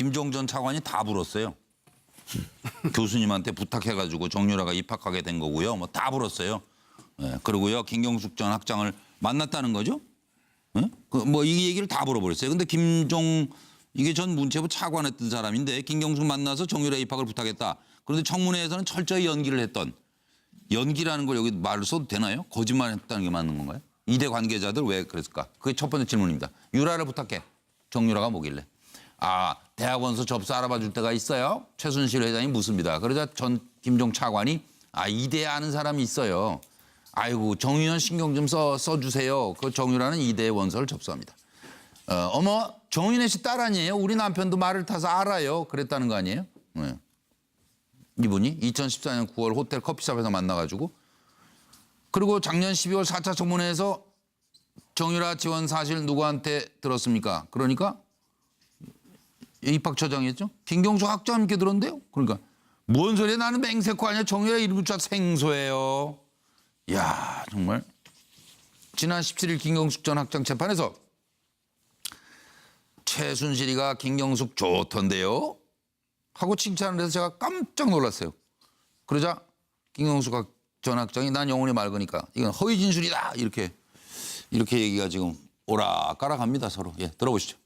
김종 전 차관이 다 불었어요. 교수님한테 부탁해가지고 정유라가 입학하게 된 거고요. 뭐 다 불었어요. 예, 그리고요 김경숙 전 학장을 만났다는 거죠. 예? 뭐 이 얘기를 다 불어버렸어요. 근데 김종 이게 전 문체부 차관했던 사람인데 김경숙 만나서 정유라 입학을 부탁했다. 그런데 청문회에서는 철저히 연기를 했던 연기라는 걸 여기 말을 써도 되나요? 거짓말했다는 게 맞는 건가요? 이대 관계자들 왜 그랬을까? 그게 첫 번째 질문입니다. 유라를 부탁해. 정유라가 뭐길래? 아, 대학원서 접수 알아봐 줄 때가 있어요? 최순실 회장이 묻습니다. 그러자 전 김종 차관이 아, 이대에 아는 사람이 있어요. 아이고, 정유현 신경 좀 써주세요. 그 정유라는 이대에 원서를 접수합니다. 어머, 정윤혜 씨 딸 아니에요? 우리 남편도 말을 타서 알아요. 그랬다는 거 아니에요? 네. 이분이 2014년 9월 호텔 커피숍에서 만나가지고 그리고 작년 12월 4차 청문회에서 정유라 지원 사실 누구한테 들었습니까? 그러니까 입학처장이었죠. 김경숙 학장님께 들었는데요. 그러니까 뭔 소리야 나는 맹세코 아니야. 정유라 이름조차 생소해요. 이야 정말 지난 17일 김경숙 전 학장 재판에서 최순실이가 김경숙 좋던데요? 하고 칭찬을 해서 제가 깜짝 놀랐어요. 그러자 김경숙 전 학장이 난 영혼이 맑으니까 이건 허위 진술이다 이렇게 얘기가 지금 오락가락합니다 서로. 예, 들어보시죠.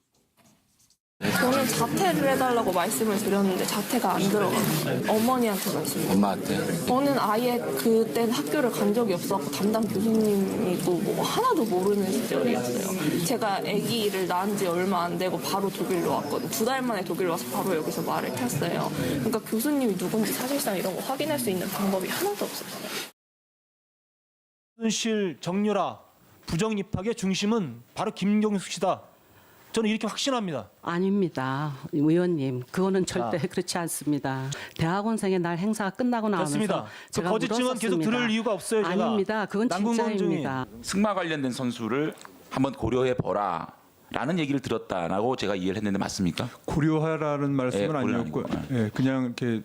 저는 자퇴를 해달라고 말씀을 드렸는데 자퇴가 안 들어가요. 어머니한테 말씀드렸어요. 엄마한테? 저는 아예 그때 학교를 간 적이 없었고 담당 교수님이 또 뭐 하나도 모르는 시절이었어요. 제가 아기를 낳은 지 얼마 안 되고 바로 독일로 왔거든요. 2달 만에 독일 와서 바로 여기서 말을 탔어요. 그러니까 교수님이 누군지 사실상 이런 거 확인할 수 있는 방법이 하나도 없었어요. 최순실, 정유라 부정 입학의 중심은 바로 김경숙 씨다. 저는 이렇게 확신합니다. 아닙니다. 의원님. 그거는 절대 그렇지 않습니다. 대학원생의 날 행사가 끝나고 나면서 됐습니다. 그 제가 거짓증은 계속 들을 이유가 없어요. 제가. 아닙니다. 그건 진짜입니다. 승마 관련된 선수를 한번 고려해 보라 라는 얘기를 들었다라고 제가 이해를 했는데 맞습니까? 고려하라는 말씀은 예, 고려는 아니었고, 아니고, 예, 그냥 이렇게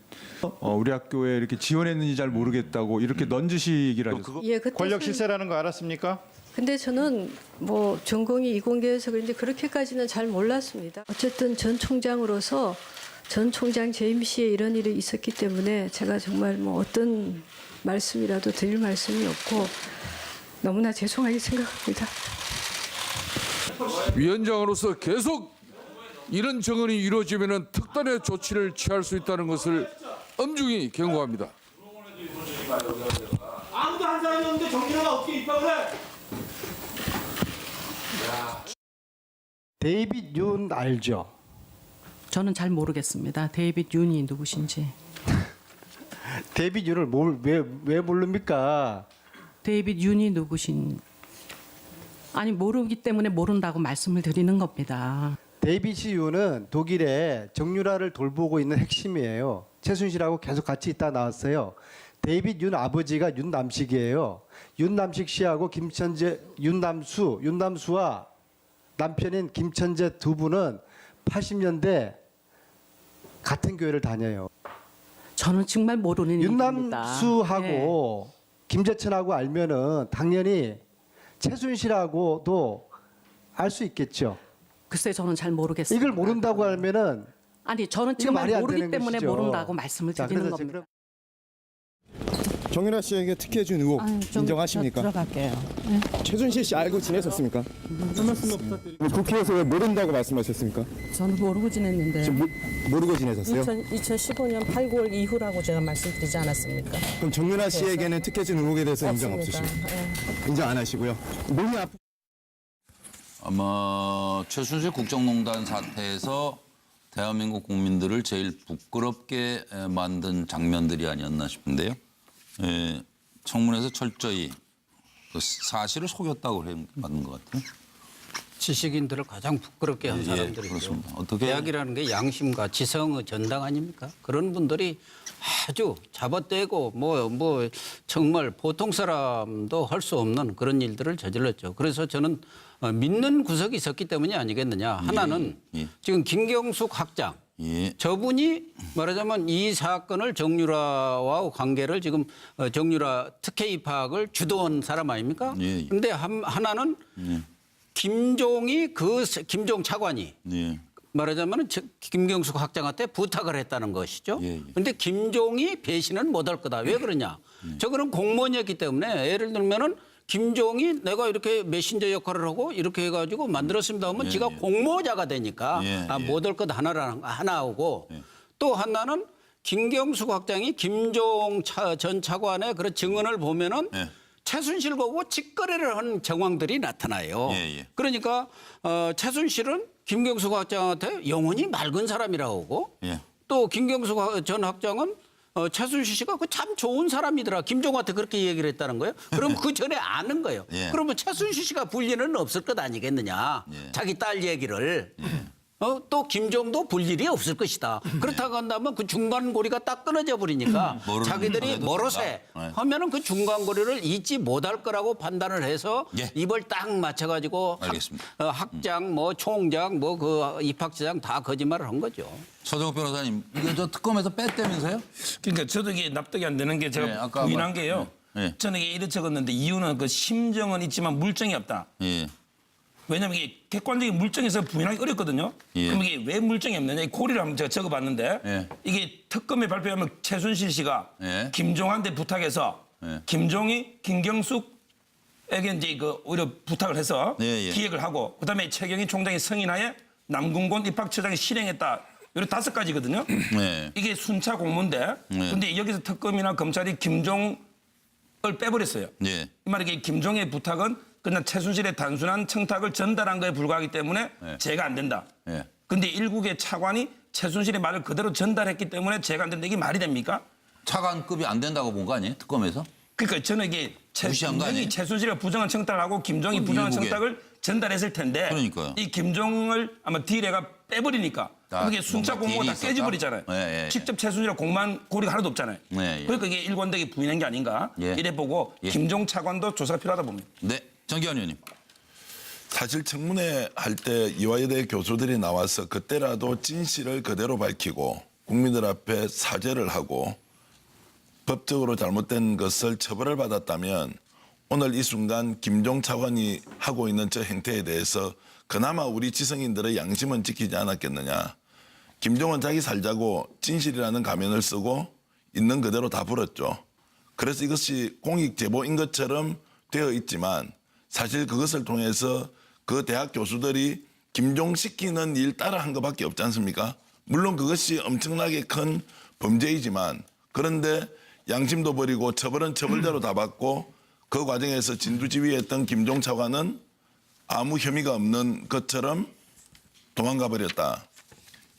우리 학교에 이렇게 지원했는지 잘 모르겠다고 이렇게 넌지시 얘기를 하셨어요. 예, 그때 권력 실세라는 거 알았습니까? 근데 저는 뭐 전공이 이공계여서 그런지 그렇게까지는 잘 몰랐습니다. 어쨌든 전 총장으로서 전 총장 재임 시에 이런 일이 있었기 때문에 제가 정말 뭐 어떤 말씀이라도 드릴 말씀이 없고 너무나 죄송하게 생각합니다. 위원장으로서 계속 이런 정언이 이루어지면 특단의 조치를 취할 수 있다는 것을 엄중히 경고합니다. 아무도 한 사람이 없는데 정유라가 어떻게 입학을 해? 데이빗 윤 알죠? 저는 잘 모르겠습니다. 데이빗 윤이 누구신지. 데이빗 윤을 왜 모릅니까? 데이빗 윤이 누구신. 아니 모르기 때문에 모른다고 말씀을 드리는 겁니다. 데이빗 윤은 독일에 정유라를 돌보고 있는 핵심이에요. 최순실하고 계속 같이 있다 나왔어요. 데이빗 윤 아버지가 윤남식이에요. 윤남식 씨하고 윤남수와 남편인 김천재 두 분은 80년대 같은 교회를 다녀요. 저는 정말 모르는 일입니다. 윤남수하고 김재천하고 알면은 당연히 최순실하고도 알 수 있겠죠. 글쎄 저는 잘 모르겠습니다. 이걸 모른다고 하면은 아니 저는 이거 정말 말이 안 모르기 되는 때문에 것이죠. 모른다고 말씀을 자, 드리는 그래서 겁니다. 정유라 씨에게 특혜준 의혹 인정하십니까? 들어갈게요. 최순실 씨 알고 지내셨습니까? 국회에서 왜 모른다고 말씀하셨습니까? 저는 모르고 지냈는데 지금 모르고 지내셨어요? 2015년 8, 9월 이후라고 제가 말씀드리지 않았습니까? 그럼 정유라 씨에게는 특혜준 의혹에 대해서 인정 없습니다. 없으시고 인정 안 하시고요. 몸이 아프 아마 최순실 국정농단 사태에서 대한민국 국민들을 제일 부끄럽게 만든 장면들이 아니었나 싶은데요. 예, 청문회에서 철저히 그 사실을 속였다고 그러는 게 맞는 것 같아요. 지식인들을 가장 부끄럽게 한 예, 사람들이죠. 그렇습니다. 어떻게 대학이라는 게 양심과 지성의 전당 아닙니까? 그런 분들이 아주 잡아떼고 뭐 정말 보통 사람도 할 수 없는 그런 일들을 저질렀죠. 그래서 저는 믿는 구석이 있었기 때문이 아니겠느냐. 하나는 지금 김경숙 학장. 저분이 말하자면 이 사건을 정유라와 관계를 지금 정유라 특혜 입학을 주도한 사람 아닙니까? 그런데 하나는 김종 차관이 말하자면 김경숙 학장한테 부탁을 했다는 것이죠. 그런데 김종이 배신은 못할 거다. 왜 그러냐? 저거는 공무원이었기 때문에 예를 들면은 김종이 내가 이렇게 메신저 역할을 하고 이렇게 해가지고 만들었습니다 하면 지가 공모자가 되니까 못할 것 하나하고 또 하나는 김경숙 학장이 김종 전 차관의 그런 증언을 보면은 최순실 보고 직거래를 한 정황들이 나타나요. 그러니까 최순실은 김경숙 학장한테 영혼이 맑은 사람이라고 하고 또 김경숙 전 학장은 최순실 씨가 그 참 좋은 사람이더라. 김종한테 그렇게 얘기를 했다는 거예요. 그럼 그 전에 아는 거예요. 그러면 최순실 씨가 불리는 없을 것 아니겠느냐. 자기 딸 얘기를. 또 김종도 볼 일이 없을 것이다. 그렇다고 한다면 그 중간고리가 딱 끊어져 버리니까 자기들이 멀어세 하면은 그 중간고리를 잊지 못할 거라고 판단을 해서 입을 딱 맞춰가지고 학장, 뭐 총장, 뭐 그 입학처장 다 거짓말을 한 거죠. 서정욱 변호사님, 이게 저 특검에서 뺐다면서요? 그러니까 저도 이게 납득이 안 되는 게 제가 아까 부인한 게요. 저는 이게 이래 적었는데 이유는 그 심정은 있지만 물증이 없다. 왜냐하면 이게 객관적인 물증에서 부인하기 어렵거든요. 그럼 이게 왜 물증이 없느냐? 이 고리를 한번 제가 적어봤는데 이게 특검에 발표하면 최순실 씨가 김종한테 부탁해서 김종이 김경숙에게 이제 그 오히려 부탁을 해서 기획을 하고 그다음에 최경희 총장이 승인하에 남궁곤 입학처장이 실행했다. 이런 5가지거든요. 이게 순차 공모인데 근데 여기서 특검이나 검찰이 김종을 빼버렸어요. 이 말이 김종의 부탁은 그냥 최순실의 단순한 청탁을 전달한 거에 불과하기 때문에 제가 안 된다. 근데 일국의 차관이 최순실의 말을 그대로 전달했기 때문에 제가 안 된다. 이게 말이 됩니까? 차관급이 안 된다고 본 거 아니에요? 특검에서? 그러니까 저는 이게 무시한 거 아니에요? 최순실이 부정한 청탁을 하고 김종이 부정한 일국에. 청탁을 전달했을 텐데 그러니까요. 이 김종을 아마 딜에가 빼버리니까 그게 순차 공모가 다 깨져버리잖아요. 직접 최순실과 공만 고리가 하나도 없잖아요. 그러니까 이게 일관되게 부인한 게 아닌가 이래 보고 김종 차관도 조사가 필요하다 봅니다. 네, 정기환 의원님. 사실 청문회 할 때 이화여대 교수들이 나와서 그때라도 진실을 그대로 밝히고 국민들 앞에 사죄를 하고 법적으로 잘못된 것을 처벌을 받았다면 오늘 이 순간 김종 차관이 하고 있는 저 행태에 대해서 그나마 우리 지성인들의 양심은 지키지 않았겠느냐. 김종은 자기 살자고 진실이라는 가면을 쓰고 있는 그대로 다 불었죠. 그래서 이것이 공익 제보인 것처럼 되어 있지만 사실 그것을 통해서 그 대학 교수들이 김종 시키는 일 따라 한 것밖에 없지 않습니까? 물론 그것이 엄청나게 큰 범죄이지만 그런데 양심도 버리고 처벌은 처벌대로 다 받고 그 과정에서 진두지휘했던 김종 차관은 아무 혐의가 없는 것처럼 도망가 버렸다.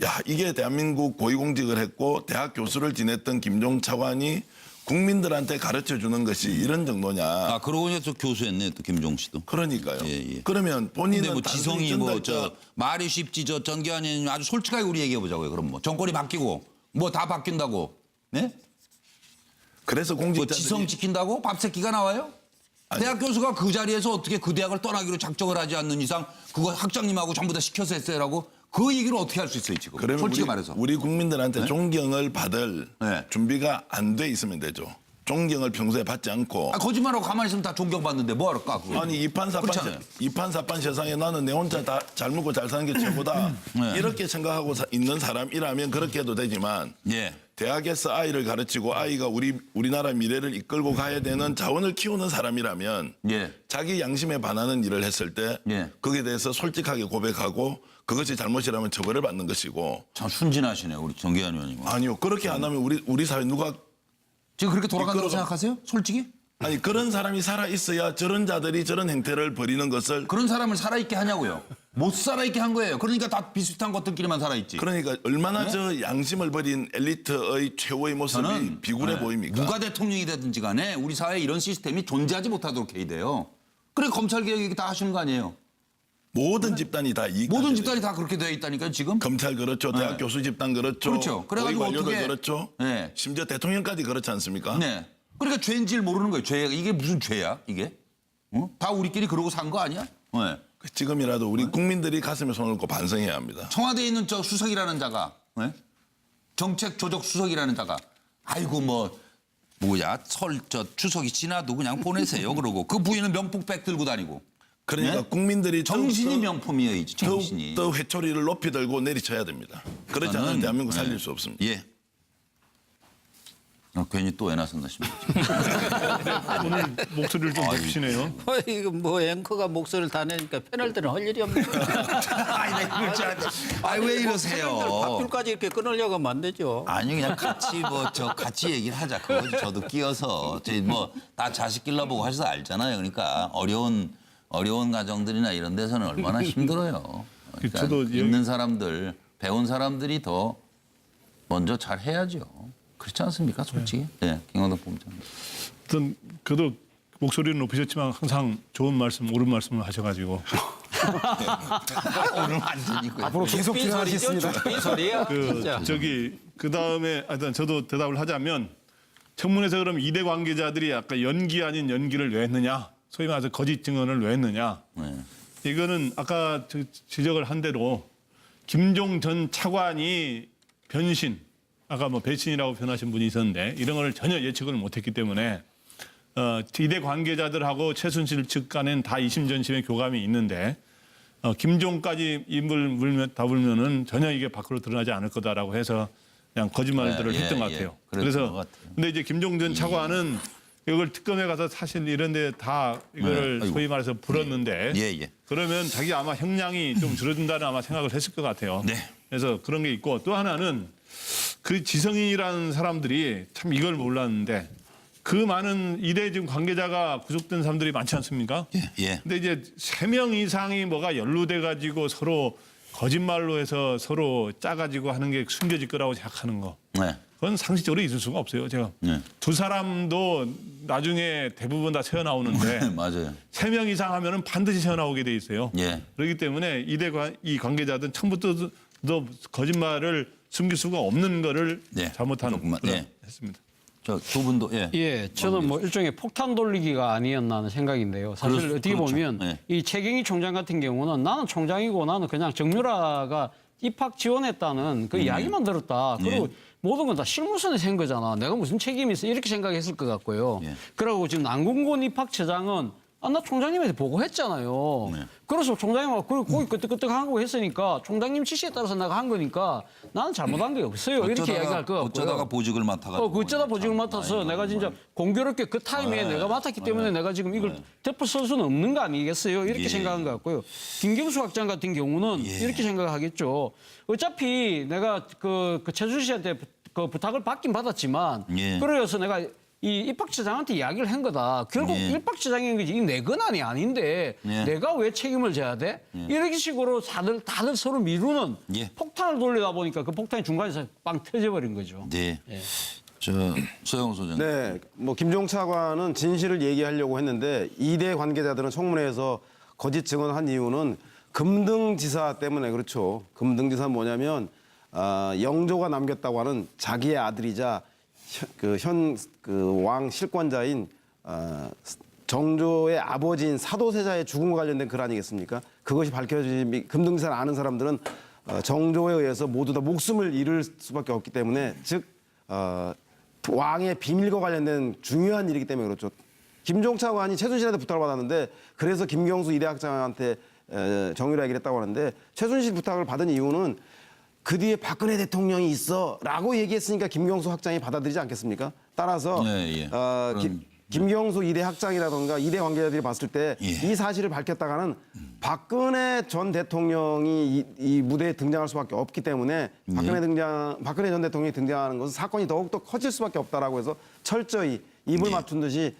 야, 이게 대한민국 고위공직을 했고 대학 교수를 지냈던 김종 차관이 국민들한테 가르쳐주는 것이 이런 정도냐. 아, 그러고 보니까 또 교수였네, 또 김종 씨도. 그러니까요. 그러면 본인은 근데 뭐 지성이 뭐 저 말이 쉽지 저 전기환 의원님 아주 솔직하게 우리 얘기해 보자고요. 그럼 뭐 정권이 바뀌고 뭐 다 바뀐다고. 네? 그래서 뭐 공직자들이 지성 지킨다고 밥새끼가 나와요? 대학 교수가 그 자리에서 어떻게 그 대학을 떠나기로 작정을 하지 않는 이상 그거 학장님하고 전부 다 시켜서 했어요라고 그 얘기를 어떻게 할 수 있어요 지금? 그러면 솔직히 말해서. 우리 국민들한테 존경을 받을 준비가 안 돼 있으면 되죠. 존경을 평소에 받지 않고. 아, 거짓말하고 가만히 있으면 다 존경받는데 뭐 할까? 그거. 아니 이판사판 세상에 나는 내 혼자 다 잘 먹고 잘 사는 게 최고다. 이렇게 생각하고 있는 사람이라면 그렇게 해도 되지만 대학에서 아이를 가르치고 아이가 우리나라 미래를 이끌고 가야 되는 자원을 키우는 사람이라면 자기 양심에 반하는 일을 했을 때 거기에 대해서 솔직하게 고백하고 그것이 잘못이라면 처벌을 받는 것이고. 참 순진하시네요 우리 정기환 의원님. 아니요. 그렇게 안 하면 우리 사회 누가 지금 그렇게 돌아간다고 생각하세요? 솔직히? 아니 그런 사람이 살아 있어야 저런 자들이 저런 행태를 벌이는 것을. 그런 사람을 살아있게 하냐고요. 못 살아있게 한 거예요. 그러니까 다 비슷한 것들끼리만 살아있지. 그러니까 얼마나 저 양심을 버린 엘리트의 최후의 모습이 비굴해 보입니까? 누가 대통령이 되든지 간에 우리 사회에 이런 시스템이 존재하지 못하도록 해야 돼요. 그래 검찰개혁이 다 하시는 거 아니에요. 모든 집단이 다 모든 집단이 다 그렇게 되어 있다니까요 지금. 검찰 그렇죠. 대학 교수 집단 그렇죠. 그렇죠. 그래가지고 관료들 어떻게 그렇죠. 심지어 대통령까지 그렇지 않습니까? 네. 그러니까 죄인 줄 모르는 거예요. 죄 이게 무슨 죄야 이게? 다 우리끼리 그러고 산 거 아니야? 네. 지금이라도 우리 국민들이 가슴에 손을 얹고 반성해야 합니다. 청와대에 있는 저 수석이라는 자가 정책 조적 수석이라는 자가 아이고 뭐야 저 추석이 지나도 그냥 보내세요 그러고 그 부인은 명품백 들고 다니고. 그러니까 네? 국민들이 정신이 명품이어야지. 정신이. 더욱 회초리를 높이 들고 내리쳐야 됩니다. 그렇지 않으면 저는, 대한민국 살릴 네. 수 없습니다. 예. 괜히 또 애 낳았나 싶네요. 오늘 목소리를 좀 높이시네요. 이거 뭐 앵커가 목소리를 다 내니까 패널들은 할 일이 없네. 왜 이러세요? 밥줄까지 이렇게 끊으려고 하면 안 되죠. 아니 그냥 같이 같이 얘기를 하자. 그거지. 저도 끼어서 다 자식 길러보고 하셔서 알잖아요. 그러니까 어려운 가정들이나 이런 데서는 얼마나 힘들어요. 그러니까 저도 있는 사람들, 배운 사람들이 더 먼저 잘 해야죠. 그렇지 않습니까, 솔직히? 네, 김광덕 본부장님. 어떤 그래도 목소리를 높이셨지만 항상 좋은 말씀, 옳은 말씀을 하셔가지고 오늘 완전히 앞으로 계속 출연하시겠습니다. 소리야. 그 다음에 하여튼 저도 대답을 하자면 청문회에서 그럼 2대 관계자들이 아까 연기 아닌 연기를 왜 했느냐, 소위 말해서 거짓 증언을 왜 했느냐. 네. 이거는 아까 지적을 한 대로 김종 전 차관이 변신, 아까 배신이라고 표현하신 분이 있었는데 이런 걸 전혀 예측을 못했기 때문에 2대 관계자들하고 최순실 측 간엔 다 이심전심의 교감이 있는데 김종까지 입을 다물면은 전혀 이게 밖으로 드러나지 않을 거다라고 해서 그냥 거짓말들을 했던 것 같아요. 그래서 근데 이제 김종 전 차관은 이걸 특검에 가서 사실 이런데 다 이거를 소위 말해서 불었는데 그러면 자기 아마 형량이 좀 줄어든다는 아마 생각을 했을 것 같아요. 그래서 그런 게 있고 또 하나는 그 지성인이라는 사람들이 참 이걸 몰랐는데 그 많은 2대 지금 관계자가 구속된 사람들이 많지 않습니까? 근데 이제 3명 이상이 뭐가 연루돼 가지고 서로 거짓말로 해서 서로 짜가지고 하는 게 숨겨질 거라고 생각하는 거. 그건 상식적으로 있을 수가 없어요. 제가 두 사람도 나중에 대부분 다 새어나오는데 맞아요. 3명 이상 하면은 반드시 새어나오게 돼 있어요. 그렇기 때문에 이 관계자들은 처음부터 거짓말을 숨길 수가 없는 거를 잘못한 했습니다. 두 분도 저는 뭐 일종의 폭탄 돌리기가 아니었나 하는 생각인데요. 사실 어떻게 보면 이 최경희 총장 같은 경우는 나는 총장이고 나는 그냥 정유라가 입학 지원했다는 그 이야기만 들었다. 그리고 모든 건 다 실무선에서 한 거잖아. 내가 무슨 책임이 있어 이렇게 생각했을 것 같고요. 그리고 지금 남궁곤 입학처장은 나 총장님한테 보고했잖아요. 그래서 총장님하고 거기 끄떡끄떡하고 했으니까 총장님 지시에 따라서 내가 한 거니까 나는 잘못한 게 없어요. 이렇게 이야기할 것 같고요. 어쩌다가 보직을 맡아가지고. 어쩌다 보직을 맡아서 내가 진짜 공교롭게 그 타임에 내가 맡았기 때문에 내가 지금 이걸 덮어 쓸 수는 없는 거 아니겠어요? 이렇게 생각한 것 같고요. 김경수 학장 같은 경우는 이렇게 생각하겠죠. 어차피 내가 그 최순실 씨한테 그 부탁을 받긴 받았지만 그래서 내가 이 입학처장한테 이야기를 한 거다. 결국 입학처장인 거지. 이 내 권한이 아닌데 내가 왜 책임을 져야 돼? 이런 식으로 다들 서로 미루는 폭탄을 돌리다 보니까 그 폭탄이 중간에서 빵 터져버린 거죠. 서영 소장. 네, 뭐 김종 차관은 진실을 얘기하려고 했는데 2대 관계자들은 청문회에서 거짓 증언한 이유는 금등지사 때문에 그렇죠. 금등지사는 뭐냐면 영조가 남겼다고 하는 자기의 아들이자 그 왕 실권자인 정조의 아버지인 사도세자의 죽음과 관련된 글 아니겠습니까? 그것이 밝혀지면 금등지사를 아는 사람들은 정조에 의해서 모두 다 목숨을 잃을 수밖에 없기 때문에 즉 왕의 비밀과 관련된 중요한 일이기 때문에 그렇죠. 김종 차관이 최순실한테 부탁을 받았는데 그래서 김경수 2대 학장한테 정유라 얘기를 했다고 하는데 최순실 부탁을 받은 이유는 그 뒤에 박근혜 대통령이 있어라고 얘기했으니까 김경수 학장이 받아들이지 않겠습니까? 따라서 김경수 2대 학장이라든가 2대 관계자들이 봤을 때 이 사실을 밝혔다가는 박근혜 전 대통령이 이 무대에 등장할 수밖에 없기 때문에 박근혜 전 대통령이 등장하는 것은 사건이 더욱더 커질 수밖에 없다라고 해서 철저히 입을 맞춘 듯이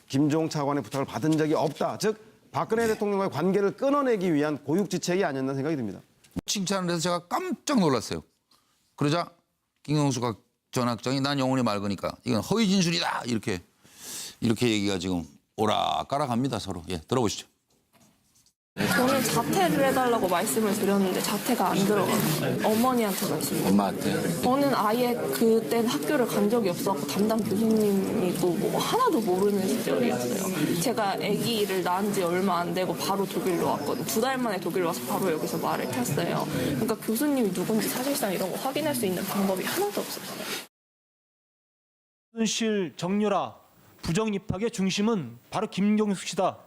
김종 차관의 부탁을 받은 적이 없다. 즉 박근혜 대통령과의 관계를 끊어내기 위한 고육지책이 아니었나 생각이 듭니다. 칭찬을 해서 제가 깜짝 놀랐어요. 그러자 김경수 전 학장이 난 영혼이 맑으니까 이건 허위 진술이다 이렇게 얘기가 지금 오락가락합니다 서로. 들어보시죠. 저는 자퇴를 해달라고 말씀을 드렸는데 자퇴가 안 들어가요. 어머니한테 말씀드렸어요. 엄마한테? 저는 아예 그땐 학교를 간 적이 없었고 담당 교수님이고 뭐 하나도 모르는 시절이었어요. 제가 아기를 낳은 지 얼마 안 되고 바로 독일로 왔거든요. 2달 만에 독일 와서 바로 여기서 말을 폈어요. 그러니까 교수님이 누군지 사실상 이런 거 확인할 수 있는 방법이 하나도 없었어요. 최순실 정유라 부정 입학의 중심은 바로 김경숙 씨다.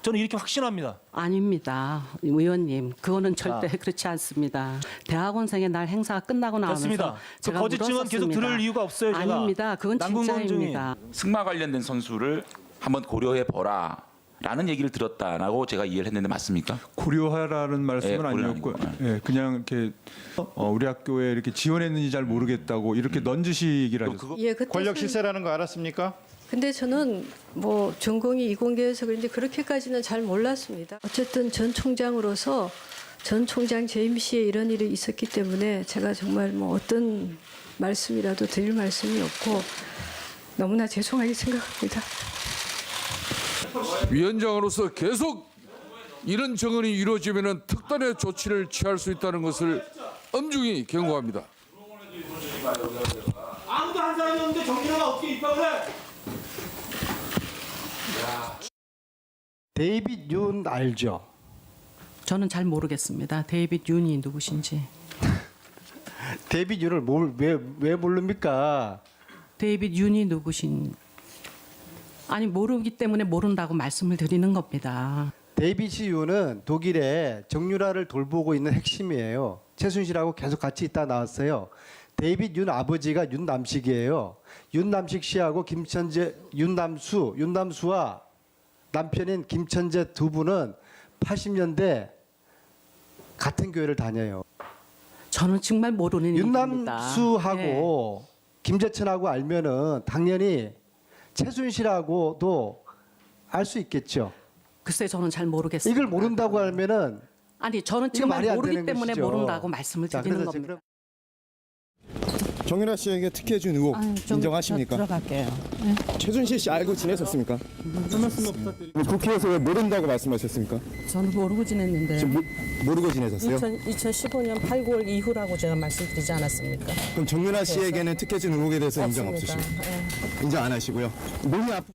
저는 이렇게 확신합니다. 아닙니다. 의원님, 그거는 절대 그렇지 않습니다. 대학원생의 날 행사가 끝나고 나면서 됐습니다. 그 제가 거짓증은 계속 물었었습니다. 들을 이유가 없어요. 제가. 아닙니다. 그건 진짜입니다. 승마 관련된 선수를 한번 고려해 보라. 라는 얘기를 들었다라고 제가 이해를 했는데 맞습니까? 고려하라는 말씀은 예, 고려 아니었고, 아니고. 예, 그냥 이렇게 우리 학교에 이렇게 지원했는지 잘 모르겠다고 이렇게 넌지시기를 하셨어요. 예, 그때 권력 실세라는 거 알았습니까? 근데 저는 뭐 전공이 이공계여서 그런지 그렇게까지는 잘 몰랐습니다. 어쨌든 전 총장으로서 전 총장 재임 시에 이런 일이 있었기 때문에 제가 정말 뭐 어떤 말씀이라도 드릴 말씀이 없고 너무나 죄송하게 생각합니다. 위원장으로서 계속 이런 정언이 이루어지면 특단의 조치를 취할 수 있다는 것을 엄중히 경고합니다. 아무도 한 사람이 없는데 정유라가 어떻게 입학을 해? 데이빗 윤 알죠? 저는 잘 모르겠습니다. 데이빗 윤이 누구신지. 데이빗 윤을 왜 모릅니까? 데이빗 윤이 누구신? 아니 모르기 때문에 모른다고 말씀을 드리는 겁니다. 데이빗 윤은 독일에 정유라를 돌보고 있는 핵심이에요. 최순실하고 계속 같이 있다 나왔어요. 데이빗 윤 아버지가 윤남식이에요. 윤남식 씨하고 윤남수와 남편인 김천재 두 분은 80년대 같은 교회를 다녀요. 저는 정말 모르는 일입니다. 윤남수하고 김재천하고 알면은 당연히 최순실하고도 알 수 있겠죠. 글쎄 저는 잘 모르겠습니다. 이걸 모른다고 하면은 아니 저는 이거 말이 정말 안 모르기 되는 때문에 것이죠. 모른다고 말씀을 자, 드리는 그래서 겁니다. 정유라 씨에게 특혜준 의혹 인정하십니까? 들어갈게요. 최순실 씨 알고 지내셨습니까? 국회에서 왜 모른다고 말씀하셨습니까? 저는 모르고 지냈는데. 지금 모르고 지내셨어요? 2015년 8, 9월 이후라고 제가 말씀드리지 않았습니까? 그럼 정유라 씨에게는 특혜준 의혹에 대해서 인정 없습니다. 없으십니까? 예. 인정 안 하시고요. 몸이 아프.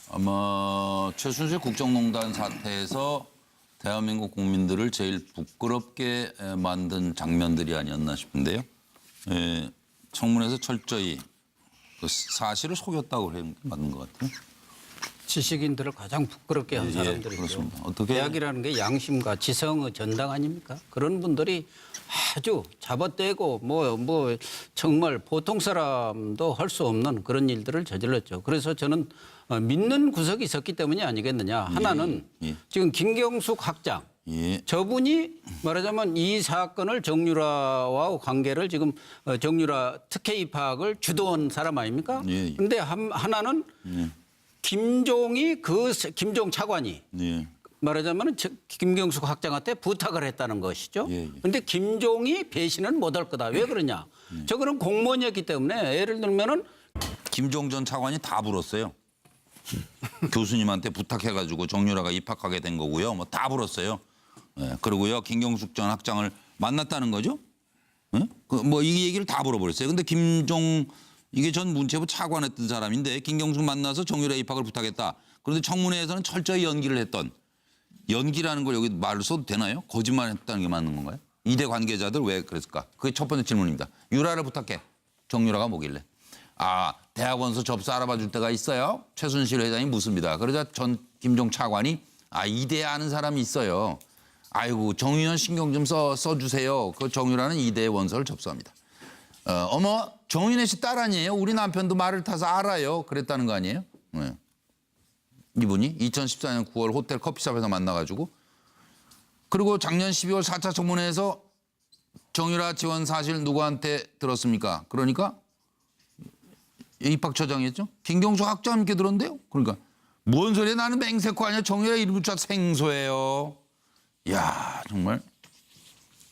아마 최순실 국정농단 사태에서 대한민국 국민들을 제일 부끄럽게 만든 장면들이 아니었나 싶은데요. 예, 청문회에서 철저히 그 사실을 속였다고 하는 게 맞는 것 같아요. 지식인들을 가장 부끄럽게 한 예, 사람들이죠. 그렇습니다. 어떻게 대학이라는 게 양심과 지성의 전당 아닙니까? 그런 분들이 아주 잡아떼고 뭐 정말 보통 사람도 할 수 없는 그런 일들을 저질렀죠. 그래서 저는 믿는 구석이 있었기 때문이 아니겠느냐. 하나는 지금 김경숙 학장 저분이 말하자면 이 사건을 정유라와 관계를 지금 정유라 특혜 입학을 주도한 사람 아닙니까? 그런데 하나는 김종 차관이 말하자면 김경숙 학장한테 부탁을 했다는 것이죠. 그런데 김종이 배신은 못할 거다. 왜 그러냐? 저거는 공무원이었기 때문에 예를 들면은 김종 전 차관이 다 불었어요. 교수님한테 부탁해가지고 정유라가 입학하게 된 거고요. 뭐 다 불었어요. 예, 그리고요 김경숙 전 학장을 만났다는 거죠. 예? 이 얘기를 다 물어버렸어요. 근데 김종 이게 전 문체부 차관했던 사람인데 김경숙 만나서 정유라 입학을 부탁했다. 그런데 청문회에서는 철저히 연기를 했던 연기라는 걸 여기 말을 써도 되나요? 거짓말했다는 게 맞는 건가요? 이대 관계자들 왜 그랬을까? 그게 첫 번째 질문입니다. 유라를 부탁해. 정유라가 뭐길래? 대학원서 접수 알아봐 줄 때가 있어요. 최순실 회장이 묻습니다. 그러자 전 김종 차관이 이대에 아는 사람이 있어요. 아이고 정유연 신경 좀 써주세요. 그 정유라는 이대 원서를 접수합니다. 어머 정윤혜 씨 딸 아니에요? 우리 남편도 말을 타서 알아요. 그랬다는 거 아니에요? 네. 이분이 2014년 9월 호텔 커피숍에서 만나가지고 그리고 작년 12월 4차 청문회에서 정유라 지원 사실 누구한테 들었습니까? 그러니까 입학처장이었죠. 김경숙 학장님께 들었는데요. 그러니까 뭔 소리야 나는 맹세코 아니야. 정유라 이름조차 생소해요. 이야 정말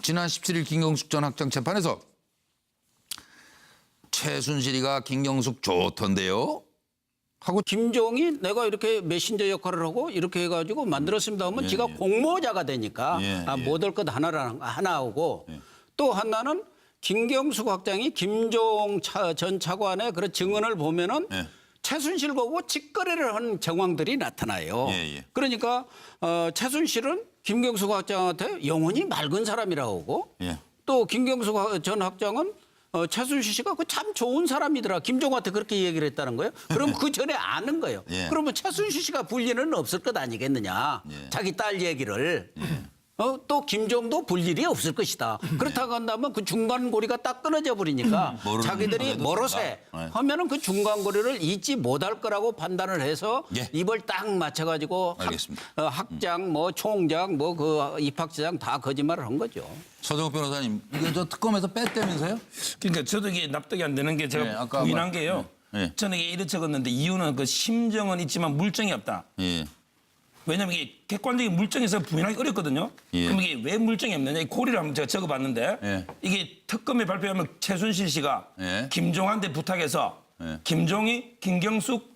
지난 17일 김경숙 전 학장 재판에서 최순실이가 김경숙 좋던데요. 하고 김종이 내가 이렇게 메신저 역할을 하고 이렇게 해가지고 만들었습니다 하면 지가 공모자가 되니까 못할 것 하나하고 또 하나는 김경숙 학장이 김종 전 차관의 그런 증언을 보면은 최순실 보고 직거래를 한 정황들이 나타나요. 그러니까 최순실은 김경숙 학장한테 영혼이 맑은 사람이라고 하고 또 김경숙 전 학장은 최순실 씨가 그 참 좋은 사람이더라. 김종호한테 그렇게 얘기를 했다는 거예요. 그럼 그 전에 아는 거예요. 예. 그러면 최순실 씨가 불리는 없을 것 아니겠느냐. 자기 딸 얘기를. 또 김종도 볼 일이 없을 것이다. 그렇다고 한다면 그 중간고리가 딱 끊어져 버리니까 자기들이 멀어세 하면은 그 중간고리를 잊지 못할 거라고 판단을 해서 입을 딱 맞춰가지고 학장, 뭐 총장, 뭐 그 입학처장 다 거짓말을 한 거죠. 서정욱 변호사님, 이게 저 특검에서 뺐다면서요? 그러니까 저도 이게 납득이 안 되는 게 제가 아까 부인한 게요. 저는 이게 이래 적었는데 이유는 그 심정은 있지만 물증이 없다. 왜냐하면 이게 객관적인 물증에서 부인하기 어렵거든요. 그럼 이게 왜 물증이 없느냐? 이 고리를 한번 제가 적어봤는데 이게 특검에 발표하면 최순실 씨가 김종한테 부탁해서 김종이, 김경숙,